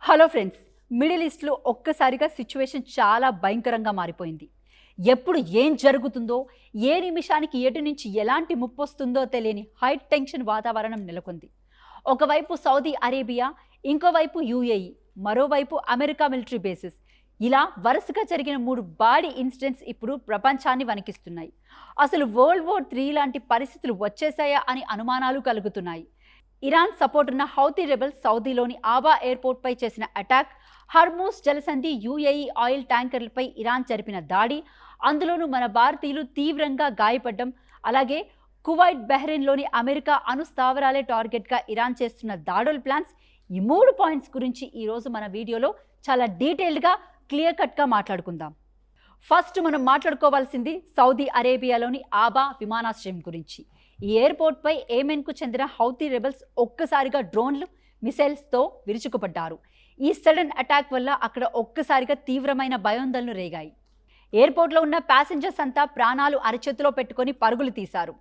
Hello friends, middle ఈస్ట్లో ఒక్కసారిగా situation చాలా భయంకరంగా మారిపోయింది. ఎప్పుడు ఏం జరుగుతుందో, ఏ నిమిషానికి ఎటు నుంచి ఎలాంటి ముప్పు వస్తుందో తెలియని హై టెన్షన్ వాతావరణం నెలకొంది. ఒకవైపు సౌదీ అరేబియా, ఇంకోవైపు యూఏఈ, మరోవైపు అమెరికా మిలిటరీ బేసెస్. ఇలా వరుసగా జరిగిన 3 భారీ ఇన్సిడెంట్స్ ఇప్పుడు ప్రపంచాన్ని వణికిస్తున్నాయి. అసలు వరల్డ్ వార్ 3 లాంటి పరిస్థితులు వచ్చేసాయా అని అనుమానాలు కలుగుతున్నాయి. ఇరాన్ సపోర్ట్ ఉన్న హౌతీ రెబెల్స్ సౌదీలోని ఆబా ఎయిర్పోర్ట్ పై చేసిన అటాక్, హర్మూస్ జలసంధి యూఏఈ ఆయిల్ ట్యాంకర్లపై ఇరాన్ జరిపిన దాడి, అందులోనూ మన భారతీయులు తీవ్రంగా గాయపడ్డం, అలాగే కువైట్, బహ్రెయిన్లోని అమెరికా అణు స్థావరాలే టార్గెట్గా ఇరాన్ చేస్తున్న దాడుల ప్లాన్స్, ఈ 3 పాయింట్స్ గురించి ఈరోజు మన వీడియోలో చాలా డీటెయిల్డ్గా క్లియర్ కట్గా మాట్లాడుకుందాం. ఫస్ట్ మనం మాట్లాడుకోవాల్సింది సౌదీ అరేబియాలోని ఆబా విమానాశ్రయం గురించి. ఈ ఎయిర్పోర్ట్పై ఏమెన్కు చెందిన హౌతీ రెబెల్స్ ఒక్కసారిగా డ్రోన్లు, మిసైల్స్తో విరుచుకుపడ్డారు. ఈ సడన్ అటాక్ వల్ల అక్కడ ఒక్కసారిగా తీవ్రమైన భయోందనలు రేగాయి. ఎయిర్పోర్ట్లో ఉన్న ప్యాసింజర్స్ అంతా ప్రాణాలు అరచేతిలో పెట్టుకొని పరుగులు తీశారు.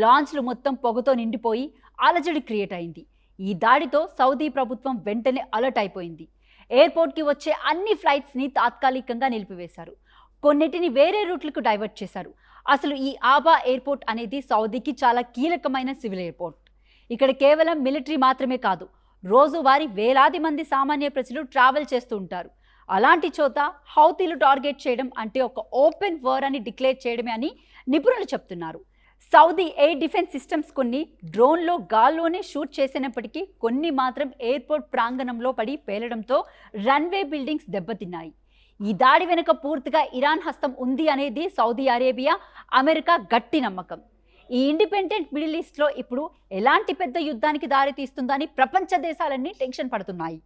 లాంచ్లు మొత్తం పొగతో నిండిపోయి అలజడి క్రియేట్ అయింది. ఈ దాడితో సౌదీ ప్రభుత్వం వెంటనే అలర్ట్ అయిపోయింది. ఎయిర్పోర్ట్కి వచ్చే అన్ని ఫ్లైట్స్ని తాత్కాలికంగా నిలిపివేశారు. కొన్నిటిని వేరే రూట్లకు డైవర్ట్ చేశారు. అసలు ఈ ఆబా ఎయిర్పోర్ట్ అనేది సౌదీకి చాలా కీలకమైన సివిల్ ఎయిర్పోర్ట్. ఇక్కడ కేవలం మిలిటరీ మాత్రమే కాదు, రోజువారీ వేలాది మంది సామాన్య ప్రజలు ట్రావెల్ చేస్తూ ఉంటారు. అలాంటి చోట హౌతీలు టార్గెట్ చేయడం అంటే ఒక ఓపెన్ వార్ అని డిక్లేర్ చేయడమే అని నిపుణులు చెప్తున్నారు. సౌదీ ఎయిర్ డిఫెన్స్ సిస్టమ్స్ కొన్ని డ్రోన్లో గాల్లోనే షూట్ చేసినప్పటికీ కొన్ని మాత్రం ఎయిర్పోర్ట్ ప్రాంగణంలో పడి పేలడంతో రన్వే బిల్డింగ్స్ దెబ్బతిన్నాయి. ఈ దాడి వెనుక పూర్తిగా ఇరాన్ హస్తం ఉంది అనేది సౌదీ అరేబియా, అమెరికా గట్టి నమ్మకం. ఈ ఇండిపెండెంట్ మిడిల్ ఈస్ట్లో ఇప్పుడు ఎలాంటి పెద్ద యుద్ధానికి దారితీస్తుందని ప్రపంచ దేశాలన్నీ టెన్షన్ పడుతున్నాయి.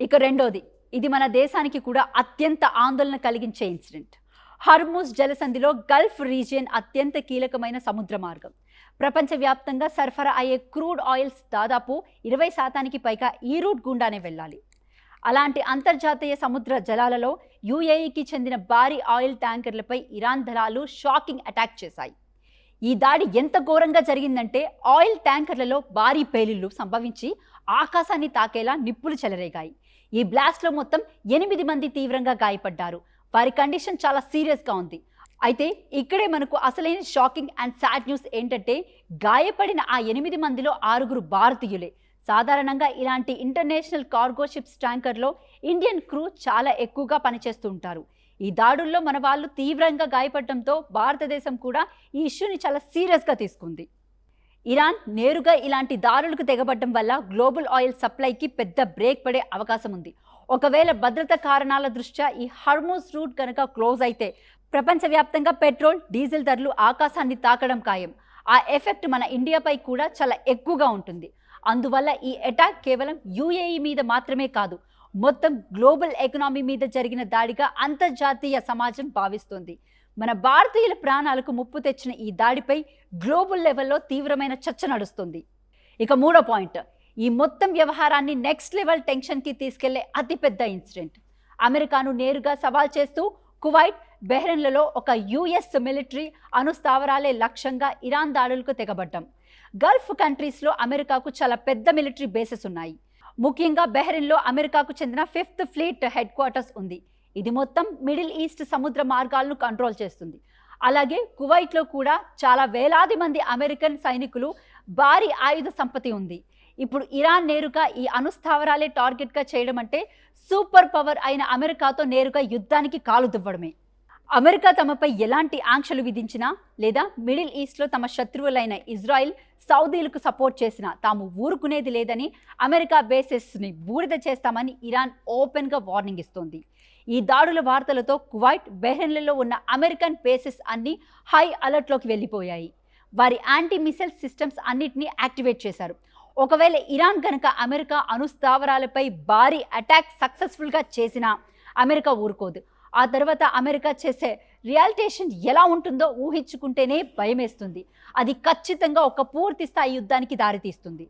ఇక రెండోది, ఇది మన దేశానికి కూడా అత్యంత ఆందోళన కలిగించే ఇన్సిడెంట్. హర్మూజ్ జలసంధిలో గల్ఫ్ రీజియన్ అత్యంత కీలకమైన సముద్ర మార్గం. ప్రపంచవ్యాప్తంగా సరఫరా అయ్యే క్రూడ్ ఆయిల్స్ దాదాపు 20% పైగా ఈ రూట్ గుండానే వెళ్ళాలి. అలాంటి అంతర్జాతీయ సముద్ర జలాలలో యూఏఈకి చెందిన భారీ ఆయిల్ ట్యాంకర్లపై ఇరాన్ దళాలు షాకింగ్ అటాక్ చేశాయి. ఈ దాడి ఎంత ఘోరంగా జరిగిందంటే ఆయిల్ ట్యాంకర్లలో భారీ పేలుళ్లు సంభవించి ఆకాశాన్ని తాకేలా నిప్పులు చెలరేగాయి. ఈ బ్లాస్ట్లో మొత్తం 8 మంది తీవ్రంగా గాయపడ్డారు. వారి కండిషన్ చాలా సీరియస్గా ఉంది. అయితే ఇక్కడే మనకు అసలైన షాకింగ్ అండ్ సాడ్ న్యూస్ ఏంటంటే, గాయపడిన ఆ 8 మందిలో 6 భారతీయులే. సాధారణంగా ఇలాంటి ఇంటర్నేషనల్ కార్గో షిప్స్ ట్యాంకర్లో ఇండియన్ క్రూ చాలా ఎక్కువగా పనిచేస్తూ ఉంటారు. ఈ దాడుల్లో మన వాళ్ళు తీవ్రంగా గాయపడటంతో భారతదేశం కూడా ఈ ఇష్యూని చాలా సీరియస్గా తీసుకుంది. ఇరాన్ నేరుగా ఇలాంటి దాడులకు తెగబడడం వల్ల గ్లోబల్ ఆయిల్ సప్లైకి పెద్ద బ్రేక్ పడే అవకాశం ఉంది. ఒకవేళ భద్రతా కారణాల దృష్ట్యా ఈ హర్మూజ్ రూట్ కనుక క్లోజ్ అయితే ప్రపంచవ్యాప్తంగా పెట్రోల్, డీజిల్ ధరలు ఆకాశాన్ని తాకడం ఖాయం. ఆ ఎఫెక్ట్ మన ఇండియాపై కూడా చాలా ఎక్కువగా ఉంటుంది. అందువల్ల ఈ అటాక్ కేవలం యూఏఈ మీద మాత్రమే కాదు, మొత్తం గ్లోబల్ ఎకనామీ మీద జరిగిన దాడిగా అంతర్జాతీయ సమాజం భావిస్తోంది. మన భారతీయుల ప్రాణాలకు ముప్పు తెచ్చిన ఈ దాడిపై గ్లోబల్ లెవెల్లో తీవ్రమైన చర్చ నడుస్తుంది. ఇక మూడో పాయింట్, ఈ మొత్తం వ్యవహారాన్ని నెక్స్ట్ లెవెల్ టెన్షన్కి తీసుకెళ్లే అతిపెద్ద ఇన్సిడెంట్. అమెరికాను నేరుగా సవాల్ చేస్తూ కువైట్, బహ్రెయిన్లలో ఒక యుఎస్ మిలిటరీ అణు స్థావరాలే లక్ష్యంగా ఇరాన్ దాడులకు తెగబడ్డం. గల్ఫ్ కంట్రీస్లో అమెరికాకు చాలా పెద్ద మిలిటరీ బేసెస్ ఉన్నాయి. ముఖ్యంగా బహ్రెయిన్లో అమెరికాకు చెందిన 5th ఫ్లీట్ హెడ్ క్వార్టర్స్ ఉంది. ఇది మొత్తం మిడిల్ ఈస్ట్ సముద్ర మార్గాలను కంట్రోల్ చేస్తుంది. అలాగే కువైట్లో కూడా చాలా వేలాది మంది అమెరికన్ సైనికులు, భారీ ఆయుధ సంపత్తి ఉంది. ఇప్పుడు ఇరాన్ నేరుగా ఈ అణుస్థావరాలే టార్గెట్గా చేయడం అంటే సూపర్ పవర్ అయిన అమెరికాతో నేరుగా యుద్ధానికి కాలు దువ్వడమే. అమెరికా తమపై ఎలాంటి ఆంక్షలు విధించినా లేదా మిడిల్ ఈస్ట్లో తమ శత్రువులైన ఇజ్రాయిల్, సౌదీలకు సపోర్ట్ చేసినా తాము ఊరుకునేది లేదని, అమెరికా బేసెస్ని బూడిద చేస్తామని ఇరాన్ ఓపెన్గా వార్నింగ్ ఇస్తోంది. ఈ దాడుల వార్తలతో కువైట్, బహ్రెయిన్లలో ఉన్న అమెరికన్ బేసెస్ అన్ని హై అలర్ట్లోకి వెళ్ళిపోయాయి. వారి యాంటీ మిసైల్ సిస్టమ్స్ అన్నిటినీ యాక్టివేట్ చేశారు. ఒకవేళ ఇరాన్ కనుక అమెరికా అణు స్థావరాలపై భారీ అటాక్ సక్సెస్ఫుల్గా చేసినా అమెరికా ఊరుకోదు. ఆ తర్వాత అమెరికా చేసే రియాలిటేషన్ ఎలా ఉంటుందో ఊహించుకుంటేనే భయమేస్తుంది. అది ఖచ్చితంగా ఒక పూర్తి స్థాయి యుద్ధానికి దారితీస్తుంది.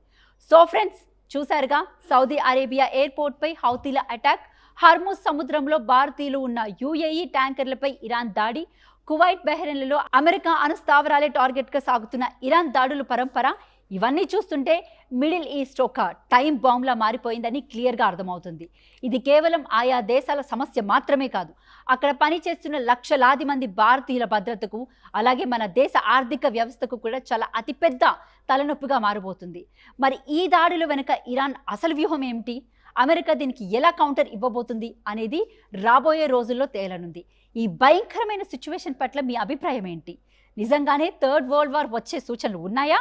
సో ఫ్రెండ్స్, చూశారుగా సౌదీ అరేబియా ఎయిర్పోర్ట్పై హౌతీల అటాక్, హర్మూజ్ సముద్రంలో భారతీయులు ఉన్న యూఏఈ ట్యాంకర్లపై ఇరాన్ దాడి, కువైట్, బహ్రెయిన్లలో అమెరికా అణు స్థావరాలే టార్గెట్గా సాగుతున్న ఇరాన్ దాడుల పరంపర. ఇవన్నీ చూస్తుంటే మిడిల్ ఈస్ట్ ఒక టైం బాంబ్లా మారిపోయిందని క్లియర్గా అర్థమవుతుంది. ఇది కేవలం ఆయా దేశాల సమస్య మాత్రమే కాదు, అక్కడ పనిచేస్తున్న లక్షలాది మంది భారతీయుల భద్రతకు, అలాగే మన దేశ ఆర్థిక వ్యవస్థకు కూడా చాలా అతిపెద్ద తలనొప్పిగా మారబోతుంది. మరి ఈ దాడుల వెనుక ఇరాన్ అసలు వ్యూహం ఏమిటి, అమెరికా దీనికి ఎలా కౌంటర్ ఇవ్వబోతుంది అనేది రాబోయే రోజుల్లో తేలనుంది. ఈ భయంకరమైన సిచ్యువేషన్ పట్ల మీ అభిప్రాయం ఏంటి? నిజంగానే థర్డ్ వరల్డ్ వార్ వచ్చే సూచనలు ఉన్నాయా?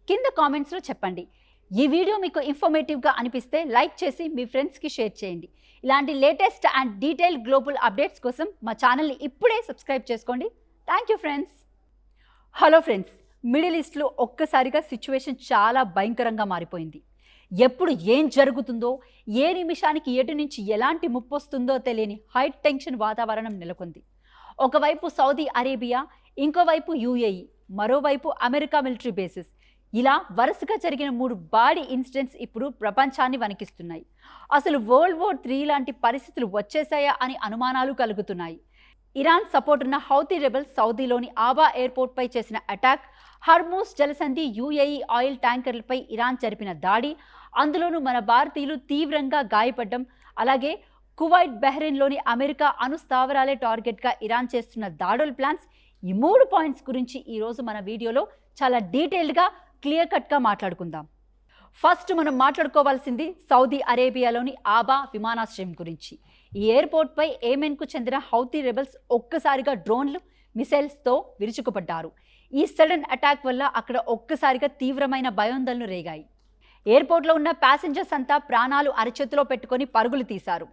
కింద కామెంట్స్లో చెప్పండి. ఈ వీడియో మీకు ఇన్ఫర్మేటివ్గా అనిపిస్తే లైక్ చేసి మీ ఫ్రెండ్స్కి షేర్ చేయండి. ఇలాంటి latest and detailed global updates కోసం మా ఛానల్ని ఇప్పుడే సబ్స్క్రైబ్ చేసుకోండి. Thank you friends. Hello friends, middle ఈస్ట్లో ఒక్కసారిగా సిచ్యువేషన్ చాలా భయంకరంగా మారిపోయింది. ఎప్పుడు ఏం జరుగుతుందో, ఏ నిమిషానికి ఎటు నుంచి ఎలాంటి ముప్పు వస్తుందో తెలియని హై టెన్షన్ వాతావరణం నెలకొంది. ఒకవైపు సౌదీ అరేబియా, ఇంకోవైపు యుఏఈ, మరోవైపు అమెరికా మిలిటరీ బేసెస్, ఇలా వరుసగా జరిగిన 3 భారీ ఇన్సిడెంట్స్ ఇప్పుడు ప్రపంచాన్ని వణికిస్తున్నాయి. అసలు వరల్డ్ వార్ 3 లాంటి పరిస్థితులు వచ్చేసాయా అని అనుమానాలు కలుగుతున్నాయి. ఇరాన్ సపోర్ట్ ఉన్న హౌతీ రెబెల్స్ సౌదీలోని ఆబా ఎయిర్పోర్ట్పై చేసిన అటాక్, హర్మూజ్ జలసంధి యుఏఈ ఆయిల్ ట్యాంకర్లపై ఇరాన్ జరిపిన దాడి, అందులోనూ మన భారతీయులు తీవ్రంగా గాయపడ్డం, అలాగే కువైట్, బహ్రెయిన్లోని అమెరికా అణు స్థావరాలే టార్గెట్గా ఇరాన్ చేస్తున్న దాడుల ప్లాన్స్, ఈ 3 పాయింట్స్ గురించి ఈరోజు మన వీడియోలో చాలా డీటెయిల్డ్గా క్లియర్ కట్గా మాట్లాడుకుందాం. ఫస్ట్ మనం మాట్లాడుకోవాల్సింది సౌదీ అరేబియాలోని ఆబా విమానాశ్రయం గురించి. ఈ ఎయిర్పోర్ట్పై ఏమెన్కు చెందిన హౌతీ రెబెల్స్ ఒక్కసారిగా డ్రోన్లు, మిసైల్స్తో విరుచుకుపడ్డారు. ఈ సడన్ అటాక్ వల్ల అక్కడ ఒక్కసారిగా తీవ్రమైన భయోందనలు రేగాయి. ఎయిర్పోర్ట్లో ఉన్న ప్యాసింజర్స్ అంతా ప్రాణాలు అరచేతిలో పెట్టుకొని పరుగులు తీశారు.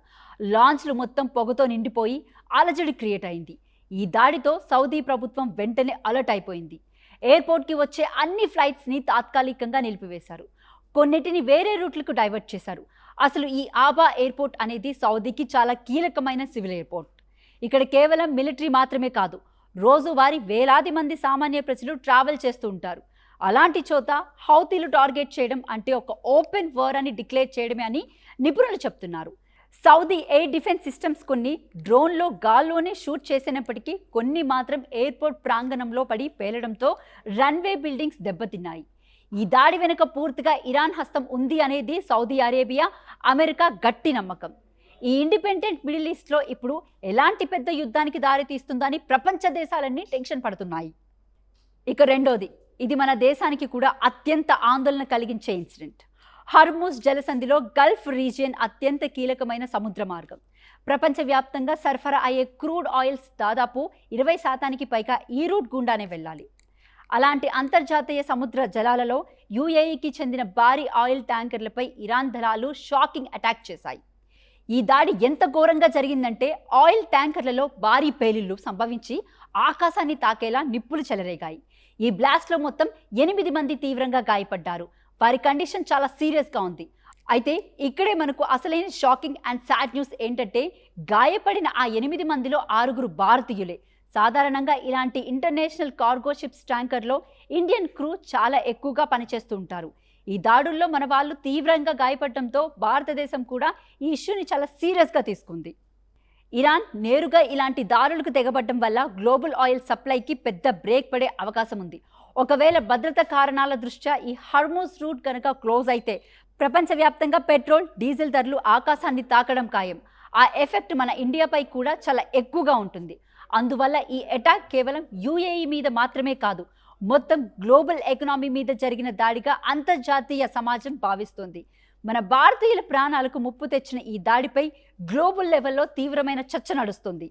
లాంచ్లు మొత్తం పొగతో నిండిపోయి అలజడి క్రియేట్ అయింది. ఈ దాడితో సౌదీ ప్రభుత్వం వెంటనే అలర్ట్ అయిపోయింది. ఎయిర్పోర్ట్కి వచ్చే అన్ని ఫ్లైట్స్ని తాత్కాలికంగా నిలిపివేశారు. కొన్నిటిని వేరే రూట్లకు డైవర్ట్ చేశారు. అసలు ఈ ఆబా ఎయిర్పోర్ట్ అనేది సౌదీకి చాలా కీలకమైన సివిల్ ఎయిర్పోర్ట్. ఇక్కడ కేవలం మిలిటరీ మాత్రమే కాదు, రోజువారీ వేలాది మంది సామాన్య ప్రజలు ట్రావెల్ చేస్తూ ఉంటారు. అలాంటి చోట హౌతీలు టార్గెట్ చేయడం అంటే ఒక ఓపెన్ వార్ అని డిక్లేర్ చేయడమే అని నిపుణులు చెప్తున్నారు. సౌదీ ఎయిర్ డిఫెన్స్ సిస్టమ్స్ కొన్ని డ్రోన్లో గాల్లోనే షూట్ చేసినప్పటికీ కొన్ని మాత్రం ఎయిర్పోర్ట్ ప్రాంగణంలో పడి పేలడంతో రన్వే బిల్డింగ్స్ దెబ్బతిన్నాయి. ఈ దాడి వెనుక పూర్తిగా ఇరాన్ హస్తం ఉంది అనేది సౌదీ అరేబియా, అమెరికా గట్టి నమ్మకం. ఈ ఇండిపెండెంట్ మిడిల్ ఈస్ట్లో ఇప్పుడు ఎలాంటి పెద్ద యుద్ధానికి దారి తీస్తుందని ప్రపంచ దేశాలన్నీ టెన్షన్ పడుతున్నాయి. ఇక రెండోది, ఇది మన దేశానికి కూడా అత్యంత ఆందోళన కలిగించే ఇన్సిడెంట్. హర్మూజ్ జలసంధిలో గల్ఫ్ రీజియన్ అత్యంత కీలకమైన సముద్ర మార్గం. ప్రపంచవ్యాప్తంగా సరఫరా అయ్యే క్రూడ్ ఆయిల్స్ దాదాపు 20% పైగా ఈ రూట్ గుండానే వెళ్ళాలి. అలాంటి అంతర్జాతీయ సముద్ర జలాలలో యుఏఈకి చెందిన భారీ ఆయిల్ ట్యాంకర్లపై ఇరాన్ దళాలు షాకింగ్ అటాక్ చేశాయి. ఈ దాడి ఎంత ఘోరంగా జరిగిందంటే ఆయిల్ ట్యాంకర్లలో భారీ పేలుళ్లు సంభవించి ఆకాశాన్ని తాకేలా నిప్పులు చెలరేగాయి. ఈ బ్లాస్ట్లో మొత్తం 8 మంది తీవ్రంగా గాయపడ్డారు. వారి కండిషన్ చాలా సీరియస్గా ఉంది. అయితే ఇక్కడే మనకు అసలైన షాకింగ్ అండ్ సాడ్ న్యూస్ ఏంటంటే, గాయపడిన ఆ 8 మందిలో 6 భారతీయులే. సాధారణంగా ఇలాంటి ఇంటర్నేషనల్ కార్గో షిప్స్ ట్యాంకర్లో ఇండియన్ క్రూ చాలా ఎక్కువగా పనిచేస్తూ ఉంటారు. ఈ దాడుల్లో మన వాళ్ళు తీవ్రంగా గాయపడటంతో భారతదేశం కూడా ఈ ఇష్యూని చాలా సీరియస్గా తీసుకుంది. ఇరాన్ నేరుగా ఇలాంటి దాడులకు తెగబడడం వల్ల గ్లోబల్ ఆయిల్ సప్లైకి పెద్ద బ్రేక్ పడే అవకాశం ఉంది. ఒకవేళ భద్రతా కారణాల దృష్ట్యా ఈ హర్మూజ్ రూట్ కనుక క్లోజ్ అయితే ప్రపంచవ్యాప్తంగా పెట్రోల్, డీజిల్ ధరలు ఆకాశాన్ని తాకడం ఖాయం. ఆ ఎఫెక్ట్ మన ఇండియాపై కూడా చాలా ఎక్కువగా ఉంటుంది. అందువల్ల ఈ అటాక్ కేవలం యుఏఈ మీద మాత్రమే కాదు, మొత్తం గ్లోబల్ ఎకనామీ మీద జరిగిన దాడిగా అంతర్జాతీయ సమాజం భావిస్తోంది. మన భారతీయుల ప్రాణాలకు ముప్పు తెచ్చిన ఈ దాడిపై గ్లోబల్ లెవెల్లో తీవ్రమైన చర్చ నడుస్తుంది.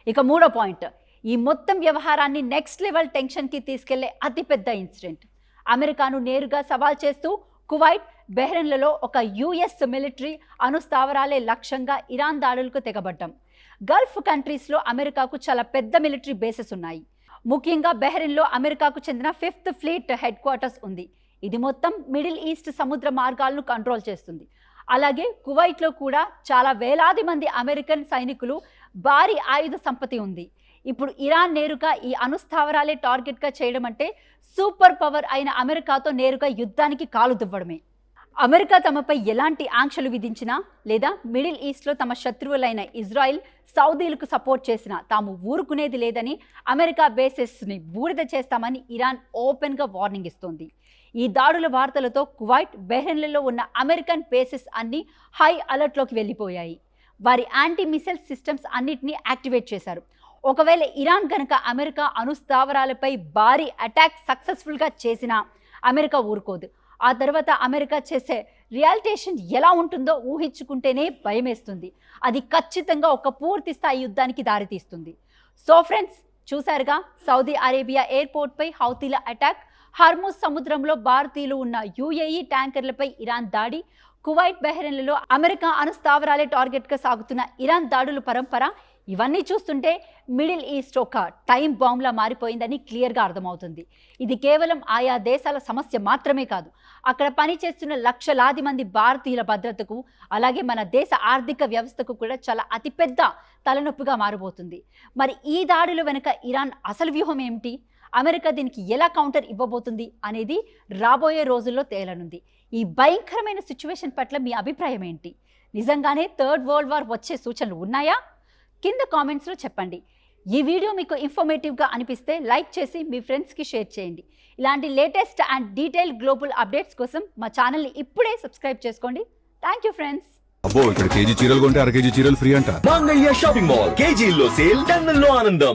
ఇక మూడో పాయింట్, ఈ మొత్తం వ్యవహారాన్ని నెక్స్ట్ లెవెల్ టెన్షన్కి తీసుకెళ్లే అతిపెద్ద ఇన్సిడెంట్. అమెరికాను నేరుగా సవాల్ చేస్తూ కువైట్, బహ్రెయిన్లలో ఒక యుఎస్ మిలిటరీ అణు స్థావరాలే లక్ష్యంగా ఇరాన్ దాడులకు తెగబడ్డం. గల్ఫ్ కంట్రీస్లో అమెరికాకు చాలా పెద్ద మిలిటరీ బేసెస్ ఉన్నాయి. ముఖ్యంగా బహ్రెయిన్లో అమెరికాకు చెందిన 5th ఫ్లీట్ హెడ్ క్వార్టర్స్ ఉంది. ఇది మొత్తం మిడిల్ ఈస్ట్ సముద్ర మార్గాలను కంట్రోల్ చేస్తుంది. అలాగే కువైట్లో కూడా చాలా వేలాది మంది అమెరికన్ సైనికులు, భారీ ఆయుధ సంపత్తి ఉంది. ఇప్పుడు ఇరాన్ నేరుగా ఈ అణుస్థావరాలే టార్గెట్గా చేయడం అంటే సూపర్ పవర్ అయిన అమెరికాతో నేరుగా యుద్ధానికి కాలు దువ్వడమే. అమెరికా తమపై ఎలాంటి ఆంక్షలు విధించినా లేదా మిడిల్ ఈస్ట్లో తమ శత్రువులైన ఇజ్రాయిల్, సౌదీలకు సపోర్ట్ చేసినా తాము ఊరుకునేది లేదని, అమెరికా బేసెస్ని బూడిద చేస్తామని ఇరాన్ ఓపెన్గా వార్నింగ్ ఇస్తోంది. ఈ దాడుల వార్తలతో కువైట్, బహ్రెయిన్లలో ఉన్న అమెరికన్ బేసెస్ అన్ని హై అలర్ట్లోకి వెళ్ళిపోయాయి. వారి యాంటీ మిసైల్ సిస్టమ్స్ అన్నిటినీ యాక్టివేట్ చేశారు. ఒకవేళ ఇరాన్ గనక అమెరికా అణుస్థావరాలపై భారీ అటాక్ సక్సెస్ఫుల్గా చేసినా అమెరికా ఊరుకోదు. ఆ తర్వాత అమెరికా చేసే రియాలిటేషన్ ఎలా ఉంటుందో ఊహించుకుంటేనే భయమేస్తుంది. అది ఖచ్చితంగా ఒక పూర్తి స్థాయి యుద్ధానికి దారితీస్తుంది. సో ఫ్రెండ్స్, చూశారుగా సౌదీ అరేబియా ఎయిర్పోర్ట్పై హౌతీల అటాక్, హార్ముజ్ సముద్రంలో భారతీయులు ఉన్న యుఏఈ ట్యాంకర్లపై ఇరాన్ దాడి, కువైట్, బహ్రెయిన్లలో అమెరికా అణుస్థావరాలే టార్గెట్గా సాగుతున్న ఇరాన్ దాడుల పరంపర, ఇవన్నీ చూస్తుంటే మిడిల్ ఈస్ట్ ఒక టైం బాంబ్లా మారిపోయిందని క్లియర్గా అర్థమవుతుంది. ఇది కేవలం ఆయా దేశాల సమస్య మాత్రమే కాదు, అక్కడ పనిచేస్తున్న లక్షలాది మంది భారతీయుల భద్రతకు, అలాగే మన దేశ ఆర్థిక వ్యవస్థకు కూడా చాలా అతిపెద్ద తలనొప్పిగా మారబోతుంది. మరి ఈ దాడుల వెనుక ఇరాన్ అసలు వ్యూహం ఏమిటి, అమెరికా దీనికి ఎలా కౌంటర్ ఇవ్వబోతుంది అనేది రాబోయే రోజుల్లో తేలనుంది. ఈ భయంకరమైన సిచ్యువేషన్ పట్ల మీ అభిప్రాయం ఏంటి? నిజంగానే థర్డ్ వరల్డ్ వార్ వచ్చే సూచనలు ఉన్నాయా? కింద కామెంట్స్లో చెప్పండి. ఈ వీడియో మీకు ఇన్ఫర్మేటివ్గా అనిపిస్తే లైక్ చేసి మీ ఫ్రెండ్స్కి షేర్ చేయండి. ఇలాంటి latest and detail global updates కోసం మా ఛానల్ని ఇప్పుడే సబ్స్క్రైబ్ చేసుకోండి. Thank you friends. అబ్బో, ఇక్కడ కేజీ చీరలు కొంటే అర కేజీ చీరలు ఫ్రీ అంట. మంగళ్య షాపింగ్ మాల్, కేజీల్లో సేల్, టన్నుల్లో ఆనందం.